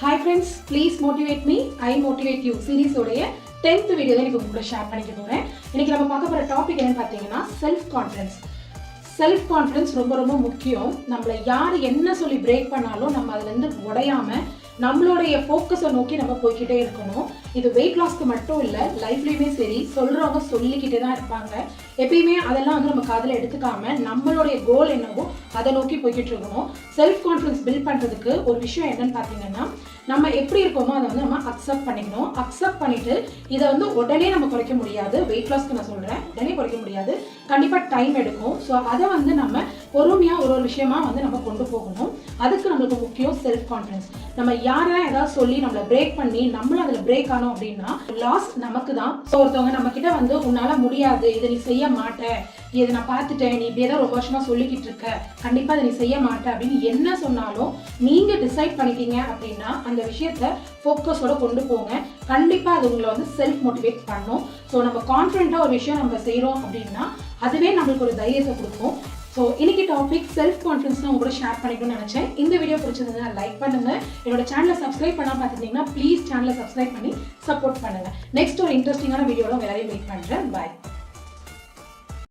Hi friends, please motivate me, I motivate you series உடைய 10th video தான் உங்களுக்கு கூட ஷேர் பண்ணிக்க போறேன். இன்னைக்கு நம்ம பார்க்க போற டாபிக் என்னன்னு பார்த்தீங்கன்னா செல்ஃப் கான்ஃபிடன்ஸ். செல்ஃப் கான்ஃபிடன்ஸ் ரொம்ப முக்கியம். நம்மள யார் என்ன சொல்லி பிரேக் பண்ணாலும் நம்ம அதுல இருந்து உடையாம நம்மளுடைய ஃபோக்கஸை நோக்கி நம்ம போய்கிட்டே இருக்கணும். இது வெயிட் லாஸ்க்கு மட்டும் இல்லை, லைஃப்லையுமே சரி, சொல்கிறவங்க சொல்லிக்கிட்டே தான் இருப்பாங்க. எப்பயுமே அதெல்லாம் வந்து நம்ம காதில் எடுத்துக்காம நம்மளுடைய கோல் என்னவோ அதை நோக்கி போய்கிட்டு இருக்கணும். செல்ஃப் கான்ஃபிடன்ஸ் பில்ட் பண்ணுறதுக்கு ஒரு விஷயம் என்னன்னு பார்த்தீங்கன்னா, நம்ம எப்படி இருக்கோமோ அதை வந்து நம்ம அக்செப்ட் பண்ணிக்கணும். அக்செப்ட் பண்ணிட்டு இதை வந்து உடனே நம்ம குறைக்க முடியாது. வெயிட் லாஸ்க்கு நான் சொல்கிறேன், உடனே குறைக்க முடியாது, கண்டிப்பாக டைம் எடுக்கும். ஸோ அதை வந்து நம்ம பொறுமையாக ஒரு விஷயமா வந்து நம்ம கொண்டு போகணும். அதுக்கு நம்மளுக்கு முக்கியம் செல்ஃப் கான்ஃபிடன்ஸ். நம்ம யாரெல்லாம் ஏதாவது சொல்லி நம்மளை பிரேக் பண்ணி நம்மளும் அதில் பிரேக் ஆனோம் அப்படின்னா லாஸ் நமக்கு தான். ஸோ ஒருத்தவங்க நம்ம கிட்ட வந்து உன்னால முடியாது, இதை நீ செய்ய மாட்டேன், இதை நான் பார்த்துட்டேன், நீ இப்படியே தான் ரொம்ப வருஷமா சொல்லிக்கிட்டு இருக்க, கண்டிப்பா இதை நீ செய்ய மாட்டேன் அப்படின்னு என்ன சொன்னாலும் நீங்க டிசைட் பண்ணிட்டீங்க அப்படின்னா அந்த விஷயத்த ஃபோக்கஸோட கொண்டு போங்க. கண்டிப்பா அது உங்களை வந்து செல்ஃப் மோட்டிவேட் பண்ணும். ஸோ நம்ம கான்ஃபிடென்ட்டா ஒரு விஷயம் நம்ம செய்யறோம் அப்படின்னா அதுவே நம்மளுக்கு ஒரு தைரியத்தை கொடுக்கும். ஸோ இன்னைக்கு டாபிக் செல்ஃப் கான்ஃபிடன்ஸ் நான் உங்களோட ஷேர் பண்ணிக்கணும்னு நினைச்சேன். இந்த வீடியோ பிடிச்சிருந்தா லைக் பண்ணுங்க. என்னோட சேனலை சப்ஸ்கிரைப் பண்ணாம பார்த்துட்டீங்கன்னா ப்ளீஸ் சேனலை சப்ஸ்கிரைப் பண்ணி சப்போர்ட் பண்ணுங்க. நெக்ஸ்ட் ஒரு இன்ட்ரெஸ்டிங்கான வீடியோல வேலையை மீட் பண்றேன். பாய்.